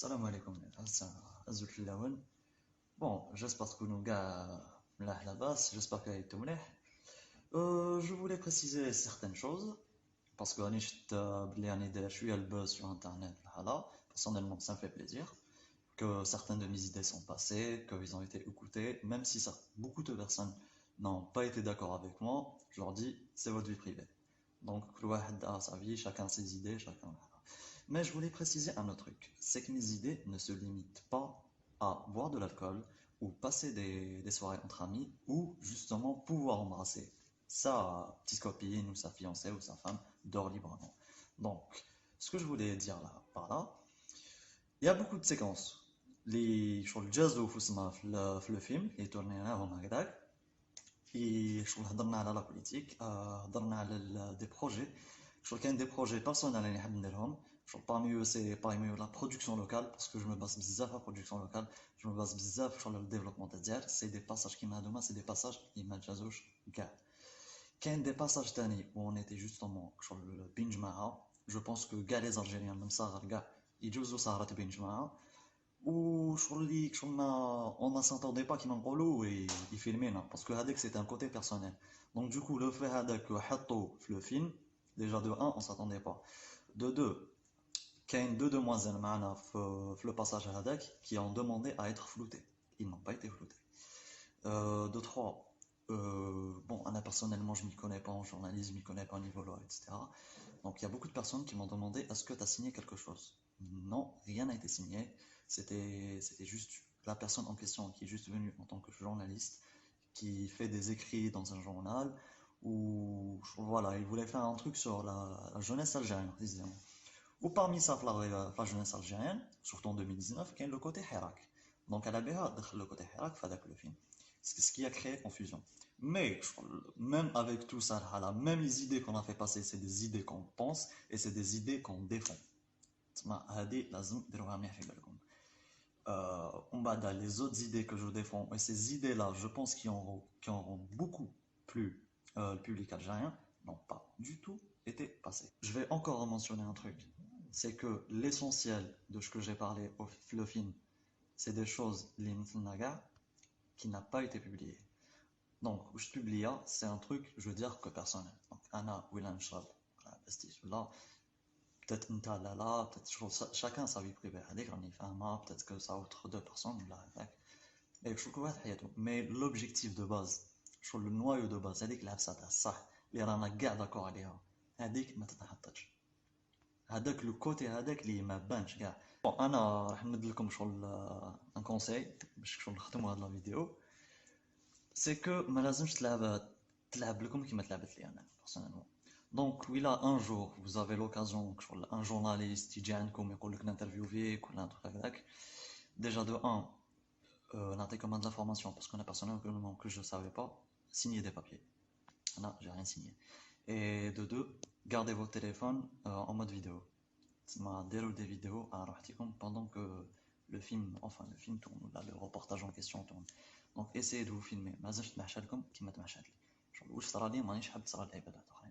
Salam alaikum, c'est Azul Filawan. Bon, j'espère que nous gars la base, j'espère que tout mleh. Je voulais préciser certaines choses parce que je suis le buzz sur internet là. Personnellement, ça me fait plaisir que certaines de mes idées sont passées, qu'ils ont été écoutées, même si beaucoup de personnes n'ont pas été d'accord avec moi, je leur dis c'est votre vie privée. Donc, tout le monde a sa vie, chacun ses idées, chacun. Mais je voulais préciser un autre truc, c'est que mes idées ne se limitent pas à boire de l'alcool ou passer des soirées entre amis ou justement pouvoir embrasser sa petite copine ou sa fiancée ou sa femme dehors librement. Donc, ce que je voulais dire là, par là, il y a beaucoup de séquences. Les jazz ou le film, et tourné là en Magdag, et je هضرنا على la politique, هضرنا على des projets. Je qu'il y a des projets personnels اللي نحب نديرهم. Parmi eux, c'est parmi eux la production locale, parce que je me base bzaf à la production locale, je me base bzaf sur le développement de c'est des passages qui m'a c'est des passages qui m'a jazouch gars. Quand des passages tani où on était justement sur le binge maha, je pense que gars les Algériens, même ça, gars, ils jouent ça à binge maha, ou on ne s'entendait pas qu'ils m'en parlent et ils filmaient, parce que Hadek c'était un côté personnel. Donc du coup, le fait Hadek que le film, déjà de un, on s'attendait pas. De deux, qu'il y a deux demoiselles le passage à Hadek qui ont demandé à être floutées. Ils n'ont pas été floutés. De trois, bon, Anna personnellement, je m'y connais pas en journalisme, je m'y connais pas en niveau loi, etc. Donc il y a beaucoup de personnes qui m'ont demandé est-ce que tu as signé quelque chose? Non, rien n'a été signé. C'était juste la personne en question qui est juste venue en tant que journaliste, qui fait des écrits dans un journal, ou voilà, il voulait faire un truc sur la jeunesse algérienne, précisément. Ou parmi ça, la jeunesse algérienne, surtout en 2019, qui est le côté Hirak. Donc, à la BA, le côté Hirak, fadak le film. C'est ce qui a créé confusion. Mais, même avec tout ça, même les idées qu'on a fait passer, c'est des idées qu'on pense et c'est des idées qu'on défend. Les autres idées que je défends, et ces idées-là, je pense qui auront beaucoup plus le public algérien, n'ont pas du tout été passées. Je vais encore mentionner un truc, c'est que l'essentiel de ce que j'ai parlé au le film, c'est des choses qui n'a pas été publié. Donc, je publie, c'est un truc, je veux dire, que personnel. Donc, Anna, Willan, Shab, là, peut-être une là, peut-être chacun sa vie privée. Peut-être que ça autre deux personnes, là, et je trouve mais l'objectif de base, le noyau de base, c'est que la ça les رانا كاع d'accord عليها هذيك ما تتحطش هذاك لو كوتي هذاك اللي ما بانش كاع بون انا راح نمد لكم ان كونساي باش نختموا هاد لا فيديو سي كو ما لازمش تلعب لكم كيما تلعبت لي انا personnellement. Donc, oui, là, un jour, vous avez l'occasion, un journaliste, il dit عندكم يقول لك نانترفيو فيك ولا un truc هكذاك. Déjà de un, noter comme de l'information, parce qu'on a personnellement que je ne savais pas, signer des papiers. Non, j'ai rien signé. Et de deux, gardez vos téléphones en mode vidéo. Déroule des vidéos à Rahtikum pendant que le film tourne, là, le reportage en question tourne. Donc essayez de vous filmer. ما زلت نحشى لكم كيما تمحشات لي. واش صرا لي مانيش حاب تصرا لعباد اخرين.